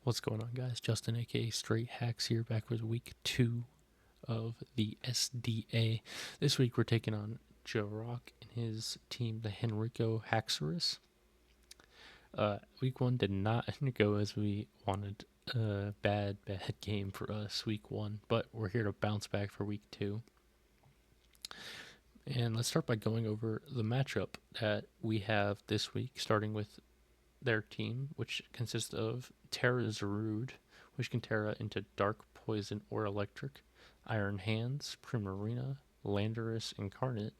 What's going on, guys? Justin, aka Straight Hacks, here, back with week 2 of the SDA. This week we're taking on Joe Rock and his team, the Henrico Haxorus. Week 1 did not go as we wanted. Bad game for us, week 1, but we're here to bounce back for week 2. And let's start by going over the matchup that we have this week, starting with their team, which consists of Terra Zarud, which can Terra into Dark Poison or Electric, Iron Hands, Primarina, Landorus Incarnate,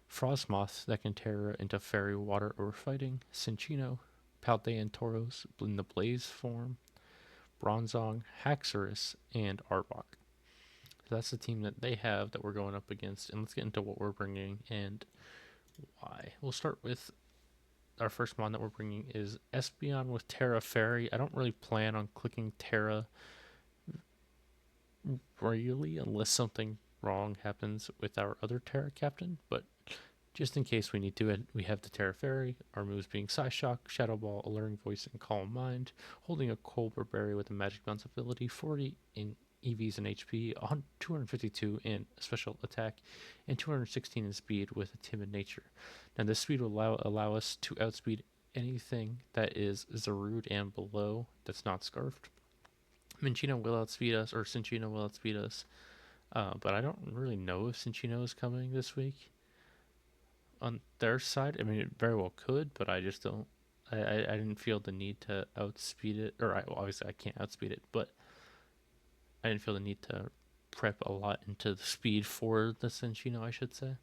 Frostmoth that can Terra into Fairy, Water, or Fighting, Cinccino, Paldean Tauros in the Blaze form, Bronzong, Haxorus, and Arbok. So that's the team that they have that we're going up against, and let's get into what we're bringing and why. We'll start with our first mod that we're bringing is Espeon with Terra Fairy. I don't really plan on clicking Terra really unless something wrong happens with our other Terra captain, but just in case we need to, we have the Terra Fairy, our moves being Psyshock, Shadow Ball, Alluring Voice, and Calm Mind, holding a Colbur Berry with a Magic Bounce ability, 40 in EVs and HP, 252 in special attack, and 216 in speed with a timid nature. Now this speed will allow us to outspeed anything that is Zarud and below that's not Scarfed. Cinccino will outspeed us, but I don't really know if Cinccino is coming this week. On their side, I mean, it very well could, but I just don't. I didn't feel the need to outspeed it, or obviously I can't outspeed it, but I didn't feel the need to prep a lot into the speed for the Cinccino, I should say.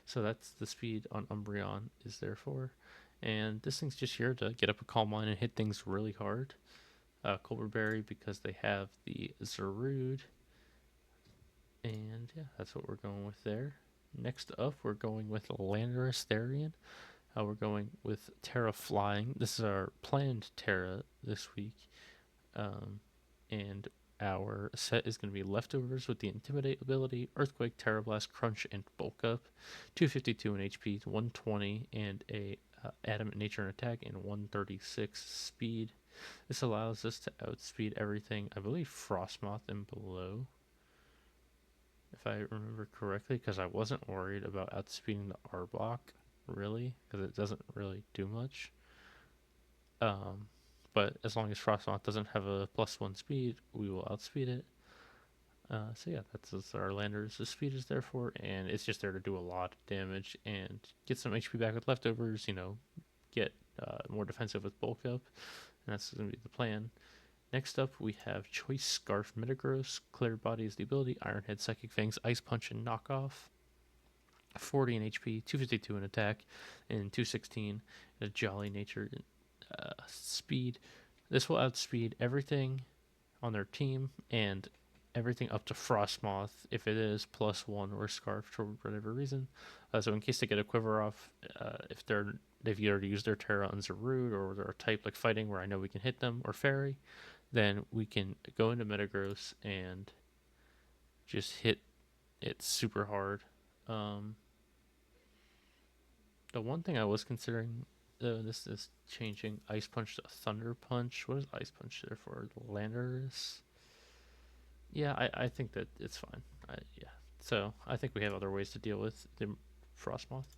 So that's the speed on Umbreon is there for. And this thing's just here to get up a Calm Mind and hit things really hard. Colbur Berry because they have the Zarud. And yeah, that's what we're going with there. Next up, we're going with Landorus Therian. We're going with Terra Flying. This is our planned Terra this week. And our set is going to be Leftovers with the Intimidate ability, Earthquake, Terra Blast, Crunch, and Bulk Up. 252 in HP, 120, and a Adamant Nature and Attack, and 136 Speed. This allows us to outspeed everything, I believe Frostmoth and below, if I remember correctly, because I wasn't worried about outspeeding the Arbok, really, because it doesn't really do much. But as long as Frostmoth doesn't have a +1 speed, we will outspeed it. So yeah, that's our Landers. The speed is there for, and it's just there to do a lot of damage and get some HP back with Leftovers, get more defensive with Bulk Up, and that's going to be the plan. Next up, we have Choice Scarf Metagross. Clear Body is the ability. Iron Head, Psychic Fangs, Ice Punch, and Knockoff. 40 in HP, 252 in attack, and 216 in a Jolly Nature speed. This will outspeed everything on their team and everything up to Frostmoth if it is +1 or Scarf for whatever reason. So in case they get a Quiver off, if they've already used their Terra on Zarud or they're a type like Fighting where I know we can hit them, or Fairy, then we can go into Metagross and just hit it super hard. The one thing I was considering, this is changing Ice Punch to Thunder Punch. What is Ice Punch there for? Landorus? Yeah, I think that it's fine. Yeah. So I think we have other ways to deal with the Frostmoth.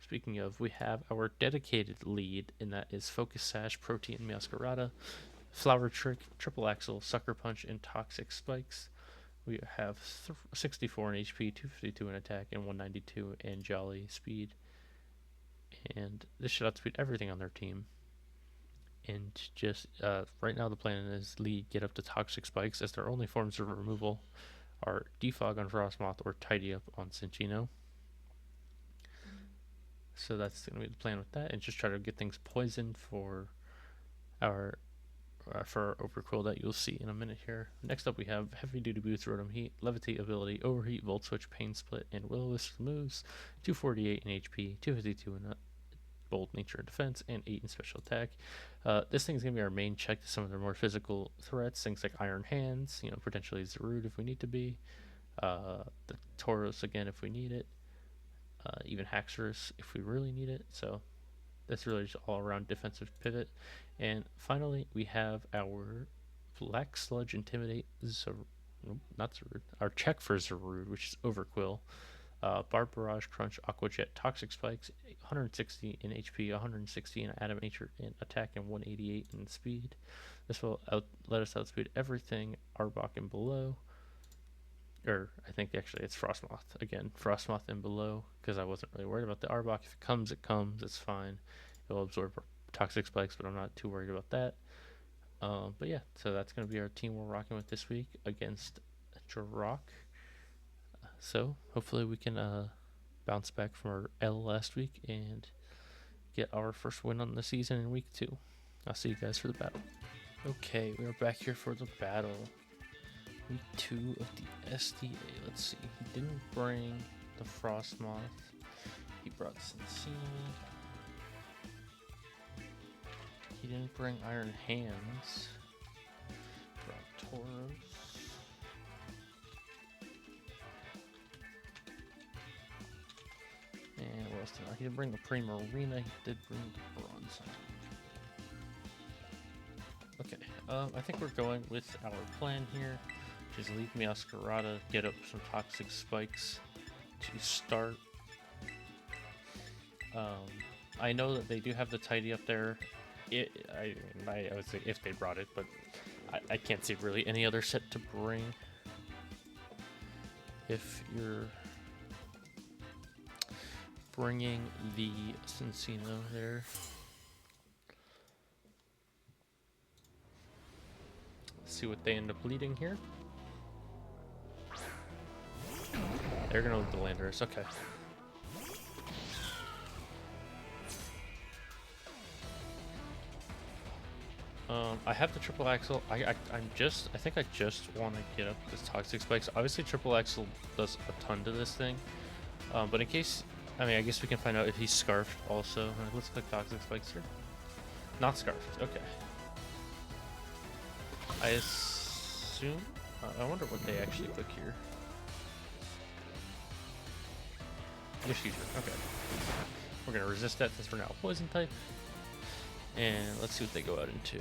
Speaking of, we have our dedicated lead, and that is Focus Sash, Protein Masquerada, Flower Trick, Triple Axle, Sucker Punch, and Toxic Spikes. We have 64 in HP, 252 in attack, and 192 in Jolly speed. And this should outspeed everything on their team. And just right now the plan is lead get up to Toxic Spikes, as their only forms of removal are Defog on Frostmoth or Tidy Up on Cinccino. So that's going to be the plan with that, and just try to get things poisoned for our Overquill that you'll see in a minute here. Next up, we have Heavy Duty Boots, Rotom Heat, Levitate ability, Overheat, Volt Switch, Pain Split, and Will-O-Wisp moves. 248 in HP, 252 in Bold Nature and Defense, and 8 in Special Attack. This thing's going to be our main check to some of their more physical threats, things like Iron Hands, potentially Zarud if we need to be, the Tauros again if we need it, even Haxorus if we really need it. So That's really just all around defensive pivot. And finally, we have our Black Sludge Intimidate nope, not Zarud. Our check for Zarud, which is Overquill. Barb Barrage, Crunch, Aqua Jet, Toxic Spikes, 160 in HP, 160 in Atom Nature in attack, and 188 in speed. This will let us outspeed everything Arbok and below. Or I think actually it's Frostmoth. Again, Frostmoth and below, because I wasn't really worried about the Arbok. If it comes, it comes. It's fine. It will absorb Toxic Spikes, but I'm not too worried about that. But yeah, so that's going to be our team we're rocking with this week against Jirok. So hopefully we can bounce back from our L last week and get our first win on the season in week 2. I'll see you guys for the battle. Okay, we are back here for the battle. Week 2 of the SDA. Let's see. He didn't bring the Frostmoth. He brought Cincina. He didn't bring Iron Hands. He brought Tauros. And what else did he didn't bring the Primarina, he did bring the Bronze. Okay, I think we're going with our plan here, which is leave Meowscarada, get up some Toxic Spikes to start. I know that they do have the Tidy up there. I would say if they brought it, but I can't see really any other set to bring. If you're bringing the Cincino there. Let's see what they end up leading here. They're gonna lead the Landers, okay. I have the triple axle. I think I just want to get up this Toxic Spikes. Obviously, triple axle does a ton to this thing, but in case. I mean, I guess we can find out if he's scarfed also. Let's click Toxic Spikes here. Not scarfed. Okay. I assume... I wonder what they actually click here. Diffuser. Okay. We're going to resist that since we're now poison type. And let's see what they go out into.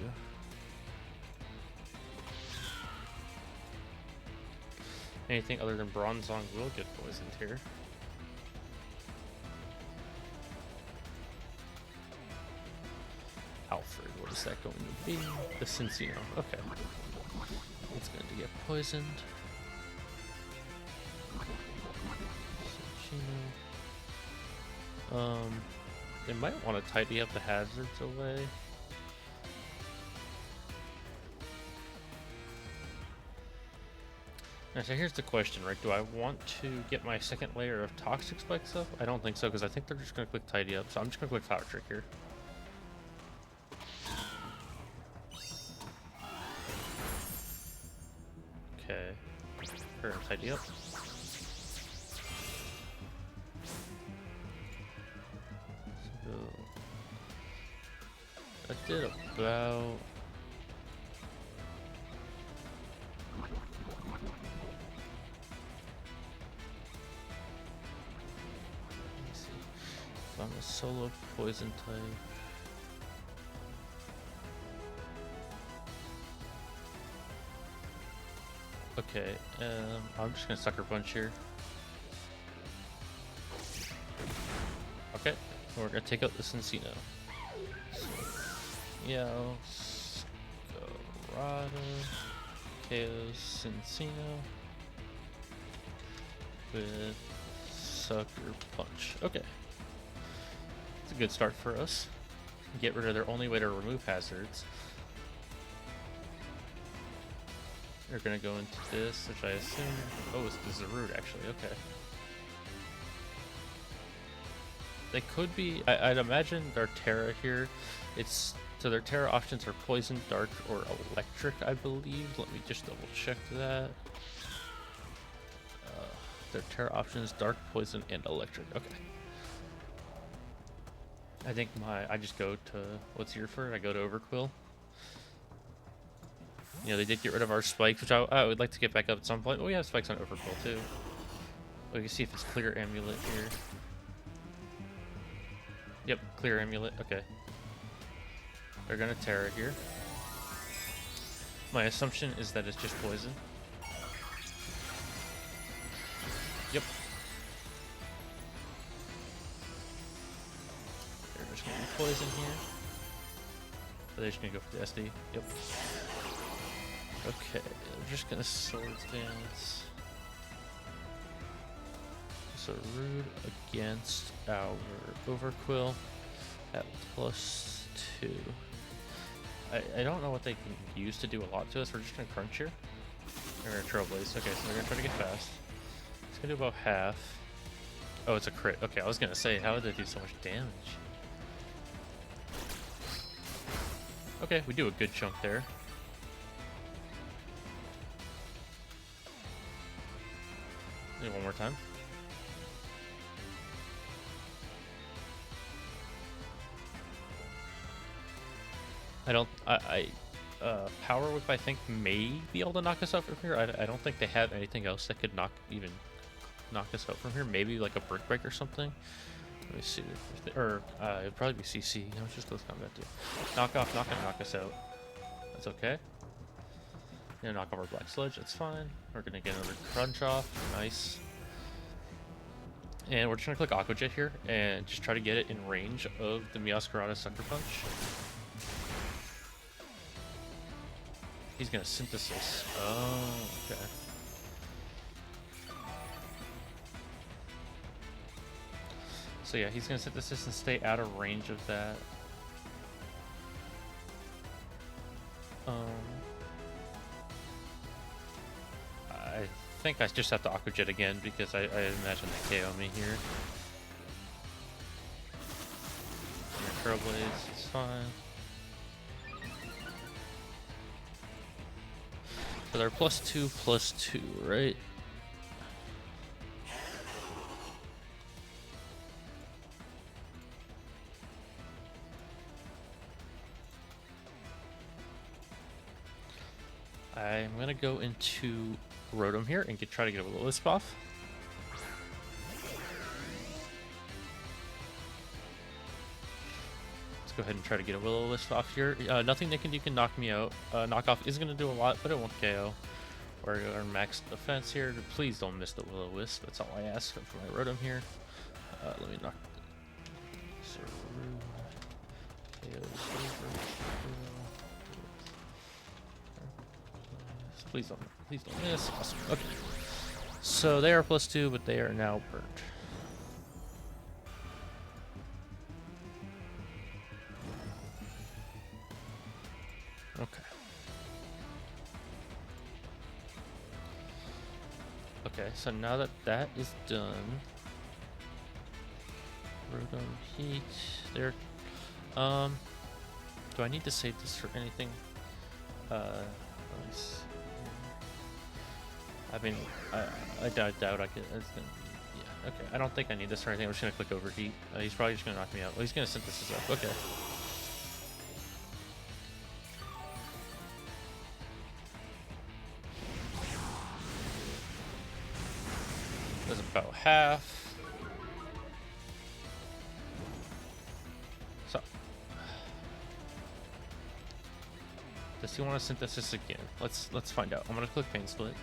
Anything other than Bronzong will get poisoned here. Alfred, what is that going to be? The Cincino, okay. It's going to get poisoned. Cincino. They might want to tidy up the hazards away. Now, so here's the question, right? Do I want to get my second layer of Toxic Spikes up? I don't think so, because I think they're just going to click tidy up. So I'm just going to click Power Trick here. Okay, we're gonna tidy up. So that did about. Let's see. If I'm a solo poison type. Okay, I'm just gonna Sucker Punch here. Okay, we're gonna take out the Cincino. Meowscarada, KO Cincino with Sucker Punch. Okay, it's a good start for us. Get rid of their only way to remove hazards. They're gonna go into this, which I assume. Oh, it's the Zarud actually. Okay. They could be. I'd imagine their Terra here. So their Terra options are Poison, Dark, or Electric, I believe. Let me just double check that. Their Terra options: Dark, Poison, and Electric. Okay. I think I just go to what's here for? I go to Overquill. You know, they did get rid of our spikes, which I would like to get back up at some point. But we have spikes on Overquill too. We can see if it's clear Amulet here. Yep, clear amulet. Okay. They're gonna Terra here. My assumption is that it's just poison. Yep. They're just gonna be poison here. They're just gonna go for the SD. Yep. Okay, I'm just gonna Swords Dance. So rude against our Overquill at +2. I don't know what they can use to do a lot to us. We're just gonna crunch here. We're gonna Trailblaze. Okay, so we're gonna try to get fast. It's gonna do about half. Oh, it's a crit. Okay, I was gonna say, how would they do so much damage? Okay, we do a good chunk there. Do it one more time. Power Whip I think may be able to knock us out from here. I don't think they have anything else that could knock us out from here. Maybe like a Brick Break or something. Let me see. It'd probably be CC. No, it's just close combat too. Knock off, not gonna knock us out. That's okay. Gonna knock off our Black Sludge. That's fine. We're gonna get another Crunch off. Nice. And we're just gonna click Aqua Jet here and just try to get it in range of the Meowscarada Sucker Punch. He's gonna Synthesis. Oh, okay. So yeah, he's gonna Synthesis and stay out of range of that. I think I just have to Aqua Jet again because I imagine they KO me here. Trailblaze, it's fine. So they're +2/+2, right? I'm gonna go into Rotom here and try to get a little Wisp off. Let's go ahead and try to get a Will-O-Wisp off here. Nothing they can do can knock me out. Knockoff is going to do a lot, but it won't KO. We're going to max defense here. Please don't miss the Will-O-Wisp. That's all I ask for my Rotom here. Let me knock. Please don't miss. Awesome. Okay. So they are +2, but they are now burnt. Okay. Okay, so now that that is done, Rotom Heat. There. Do I need to save this for anything? Let me see. I mean, I doubt I could. Yeah. Okay. I don't think I need this for anything. I'm just gonna click Overheat. He's probably just gonna knock me out. Well, he's gonna Synthesis up. Okay. That's about half. So, does he want to Synthesis again? Let's find out. I'm gonna click Pain Split.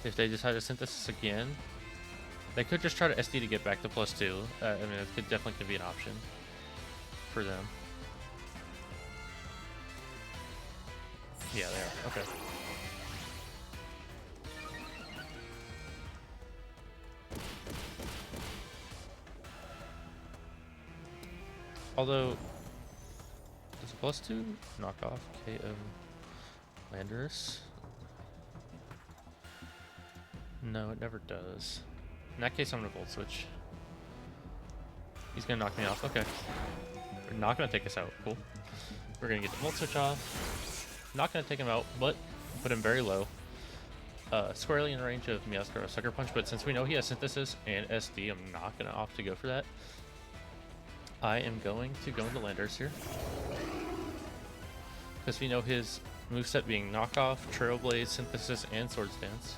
If they decide to Synthesis again, they could just try to SD to get back to +2. I mean, it could definitely be an option for them. Yeah, they are. Okay. Although, does a +2 knock off KO Landorus? No, it never does. In that case, I'm gonna Volt Switch. He's gonna knock me off. Okay. We're not gonna take us out. Cool. We're gonna get the Volt Switch off. Not gonna take him out, but put him very low. Squarely in range of Meowscarada Sucker Punch, but since we know he has Synthesis and SD, I'm not gonna opt to go for that. I am going to go into Landorus here. Because we know his moveset being Knockoff, Trailblaze, Synthesis, and Swords Dance.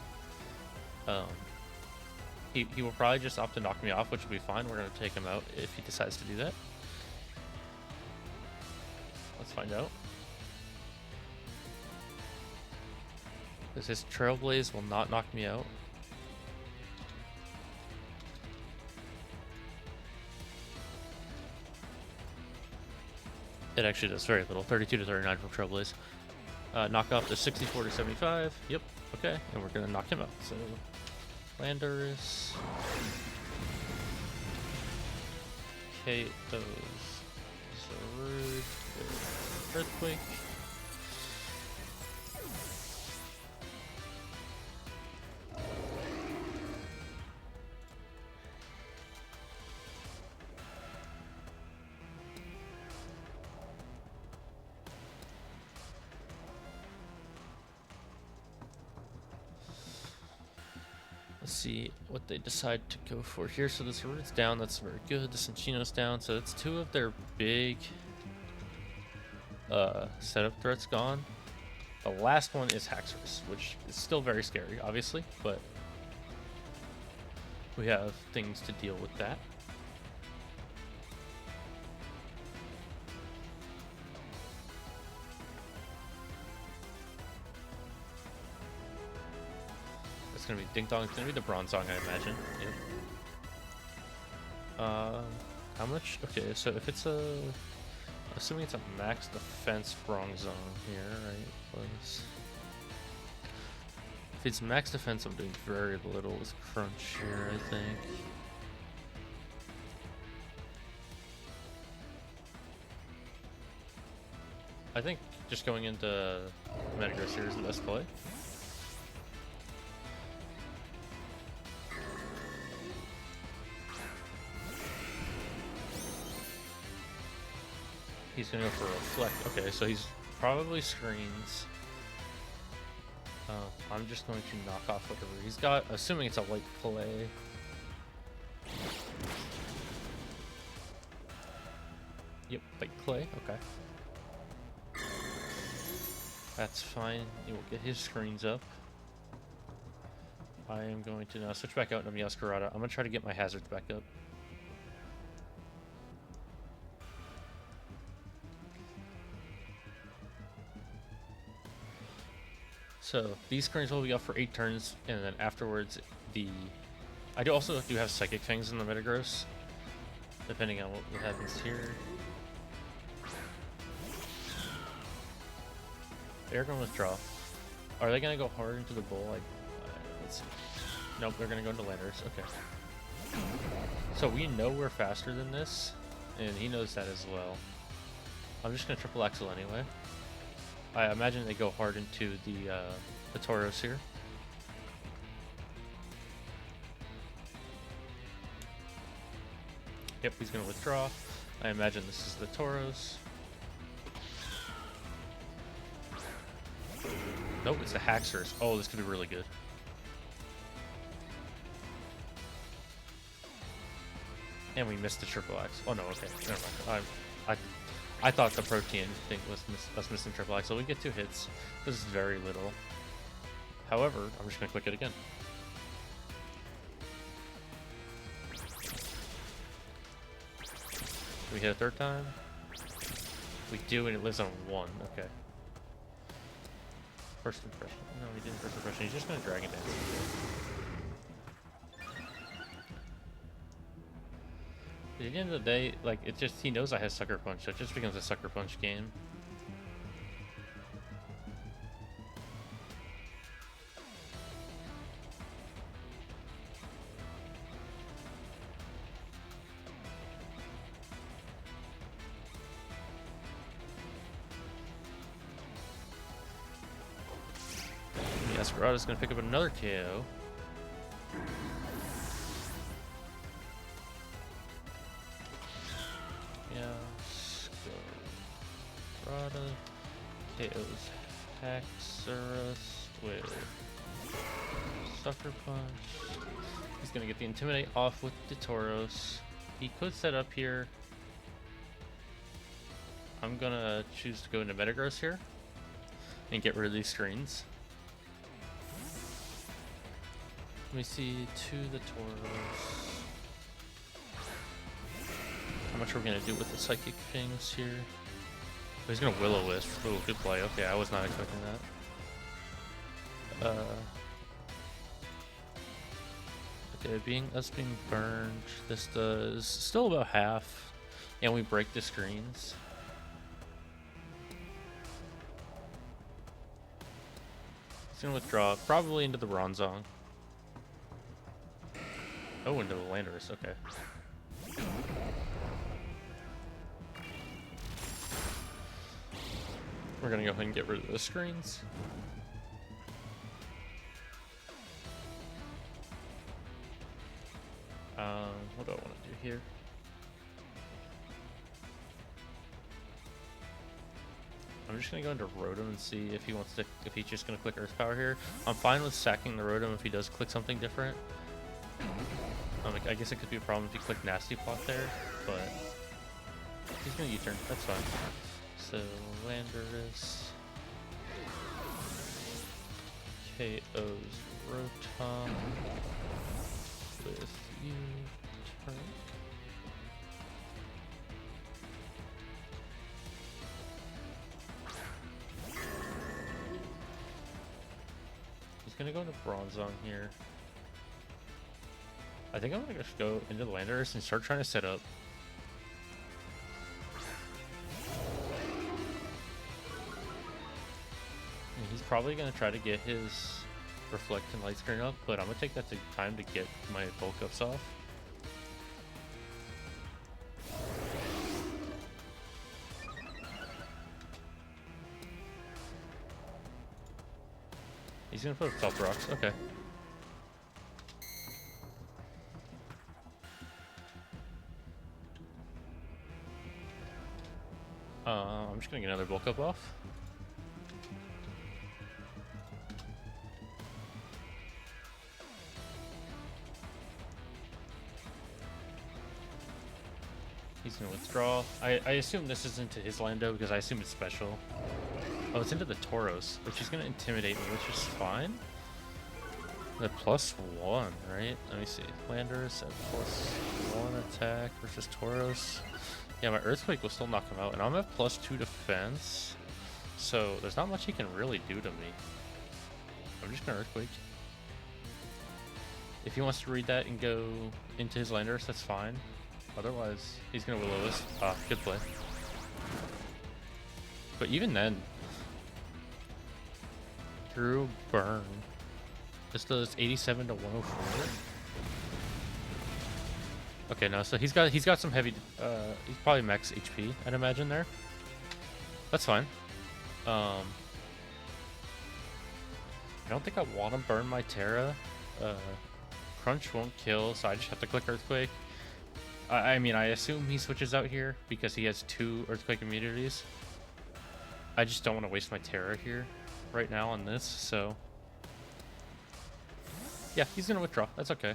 He will probably just opt to knock me off, which will be fine. We're going to take him out if he decides to do that. Let's find out. Because his Trailblaze will not knock me out. It actually does very little. 32 to 39 from Trailblaze. Knock off to 64 to 75. Yep. Okay. And we're going to knock him out. So, Landorus. KOs. Rude. Earthquake. Let's see what they decide to go for here. So this Root's down, that's very good. The Cinchino's down, so it's two of their big setup threats gone. The last one is Haxorus, which is still very scary, obviously, but we have things to deal with that. It's gonna be Ding Dong. It's gonna be the Bronze Song, I imagine. Yep. How much? Okay, so if it's a, assuming it's a max defense Bronze Zone here, right? Plus, if it's max defense, I'm doing very little with Crunch here, I think. I think just going into Metagross here is the best play. He's gonna go for Reflect. Okay, so he's probably screens. I'm just going to knock off whatever he's got, assuming it's a light play. Yep, light clay. Okay, that's fine. He will get his screens up. I am going to now switch back out into Meowscarada. I'm gonna try to get my hazards back up. So these screens will be up for 8 turns, and then afterwards I also do have Psychic Fangs in the Metagross, depending on what happens here. They're going to withdraw. Are they going to go hard into the bull? Let's see. Nope, they're going to go into Landers. Okay. So we know we're faster than this, and he knows that as well. I'm just going to Triple Axle anyway. I imagine they go hard into the Tauros here. Yep, he's going to withdraw. I imagine this is the Tauros. Nope, it's the Haxorus. Oh, this could be really good. And we missed the Triple X. Oh no, okay, never mind. I thought the Protean thing was us missing Triple X, so we get 2 hits. This is very little. However, I'm just gonna click it again. Do we hit a 3rd time? We do, and it lives on 1. Okay. First impression. No, he didn't first impression. He's just gonna Dragon Dance. At the end of the day, like, it just, he knows I have Sucker Punch, so it just becomes a Sucker Punch game. Escarada's gonna pick up another KO. Escarada KOs Haxorus with Sucker Punch. He's gonna get the Intimidate off with the Tauros. He could set up here. I'm gonna choose to go into Metagross here and get rid of these screens. Let me see, to the Tauros. How much we're gonna do with the psychic things here? Oh, he's gonna Will-O-Wisp. Oh, good play. Okay, I was not expecting that. Okay, us being burned. This does still about half, and we break the screens. He's gonna withdraw, probably into the Bronzong. Oh, into the Landorus. Okay. We're gonna go ahead and get rid of the screens. What do I want to do here? I'm just gonna go into Rotom and see if he wants to, if he's just gonna click Earth Power here. I'm fine with sacking the Rotom if he does click something different. I guess it could be a problem if he clicked Nasty Plot there, but he's gonna U-turn. That's fine. So Landorus KO's Rotom with U-turn. He's gonna go into Bronzong here. I think I'm gonna just go into the Landorus and start trying to set up. And he's probably gonna try to get his Reflect and Light Screen up, but I'm gonna take that time to get my bulk ups off. He's gonna put up top rocks. Okay. I'm just gonna get another bulk up off. He's gonna withdraw. I assume this is into his Lando because I assume it's special. Oh, it's into the Tauros, which is gonna intimidate me, which is fine. The +1, right? Let me see. Landorus at +1 attack versus Tauros. Yeah, my Earthquake will still knock him out, and I'm at +2 defense, so there's not much he can really do to me. I'm just gonna Earthquake. If he wants to read that and go into his Landorus, that's fine. Otherwise, he's gonna Will-O-Wisp. Ah, good play. But even then, through burn, this does 87 to 104. Okay, no, so he's got some heavy. He's probably max HP, I'd imagine there. That's fine. I don't think I want to burn my Terra. Crunch won't kill, so I just have to click Earthquake. I mean, I assume he switches out here because he has 2 Earthquake immunities. I just don't want to waste my Terra here right now on this, so yeah, he's gonna withdraw. That's okay.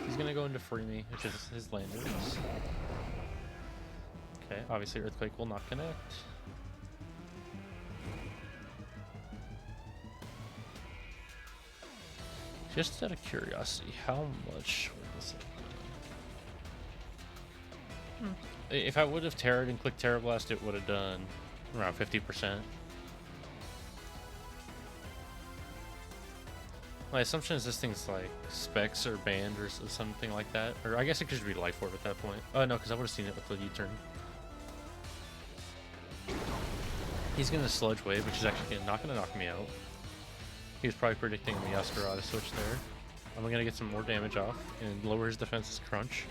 He's gonna go into Free Me, which is his Landorus. Okay, obviously Earthquake will not connect. Just out of curiosity, how much would this have done? If I would have Terra'd and clicked Terra Blast, it would have done around 50%. My assumption is this thing's like specs or banned or something like that. Or I guess it could just be Life Orb at that point. Oh no, because I would have seen it with the U-turn. He's gonna Sludge Wave, which is actually not gonna knock me out. He was probably predicting the Yaskara switch there. I'm gonna get some more damage off and lower his defense's Crunch.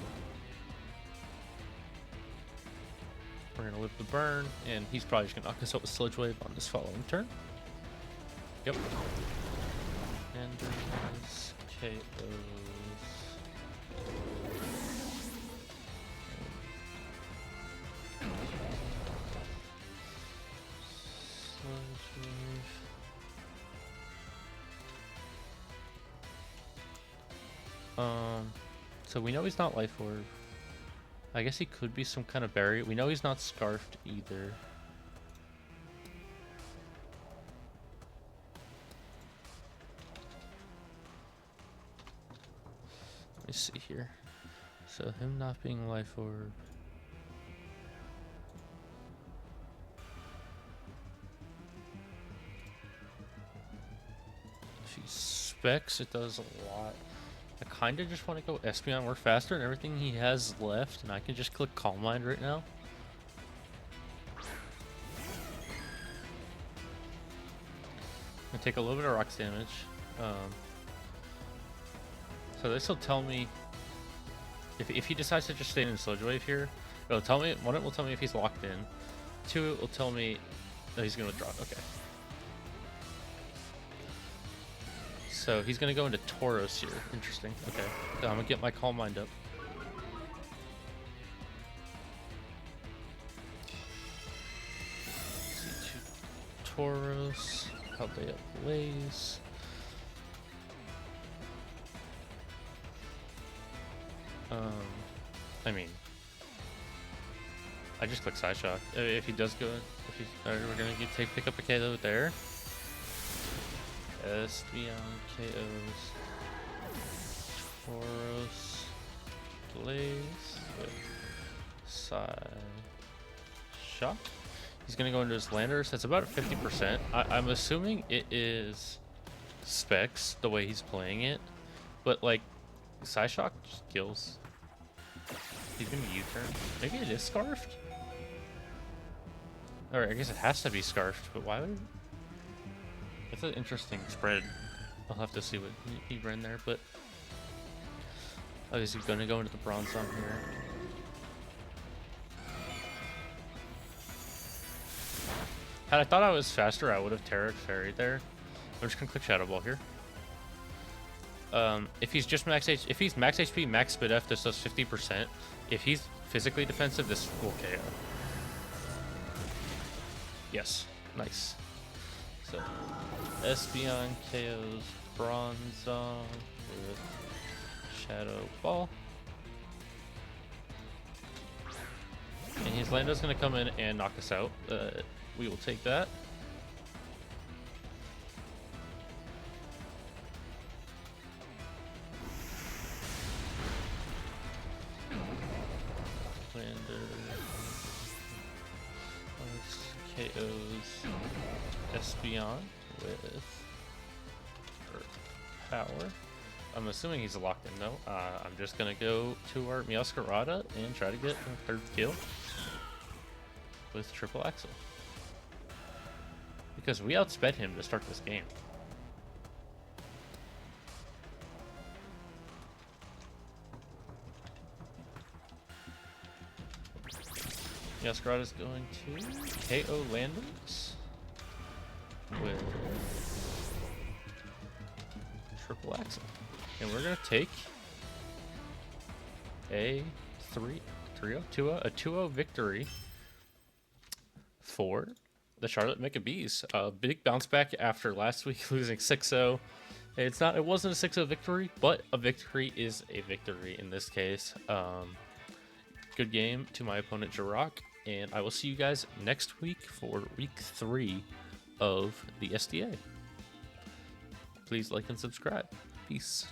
We're gonna live the burn, and he's probably just gonna knock us out with Sludge Wave on this following turn. Yep. And there's KOs. Sludge Wave. So we know he's not Life Orb. I guess he could be some kind of barrier. We know he's not Scarfed either. Let me see here. So him not being life orb. If he specs, it does a lot. I kind of just want to go Espeon work faster and everything he has left, and I can just click Calm Mind right now. I take a little bit of rocks damage. So this will tell me if he decides to just stay in Sludge Wave here. It'll tell me, one, it will tell me if he's locked in. Two, it will tell me that he's gonna withdraw. Okay. So he's gonna go into Tauros here. Interesting. Okay. So I'm gonna get my Calm Mind up. C2 Tauros. Paldea Blaze. I mean, I just click Side Shock. If he does go, if he's, we're gonna pick up a KO there. Espeon KOs. Tauros. Blaze with Side Shock. He's gonna go into his Landers. That's about 50%. I'm assuming it is specs the way he's playing it, but like Side Shock just kills. He's gonna U-turn. Maybe it is Scarfed? Alright, I guess it has to be Scarfed, but why would... It's an interesting spread. I'll have to see what he ran there, but... Obviously gonna go into the Bronzong here. Had I thought I was faster, I would have Terra Fairy there. I'm just gonna click Shadow Ball here. If he's just max HP, if he's max HP, max Spit F, this does 50%. If he's physically defensive, this will KO. Yes, nice. So, Espeon KOs Bronzong with Shadow Ball. And his Lando's gonna come in and knock us out. We will take that. KOs Espeon with Earth Power. I'm assuming he's locked in though. I'm just gonna go to our Meowscarada and try to get a third kill with Triple Axel. Because we outsped him to start this game. Meowscarada is going to KO Landers with Triple Axel. And we're going to take a 2-0 victory for the Charlotte Mecha Bees. A big bounce back after last week losing 6-0. It wasn't a 6-0 victory, but a victory is a victory in this case. Good game to my opponent Jirok, and I will see you guys next week for week 3 of the SDA. Please like and subscribe. Peace.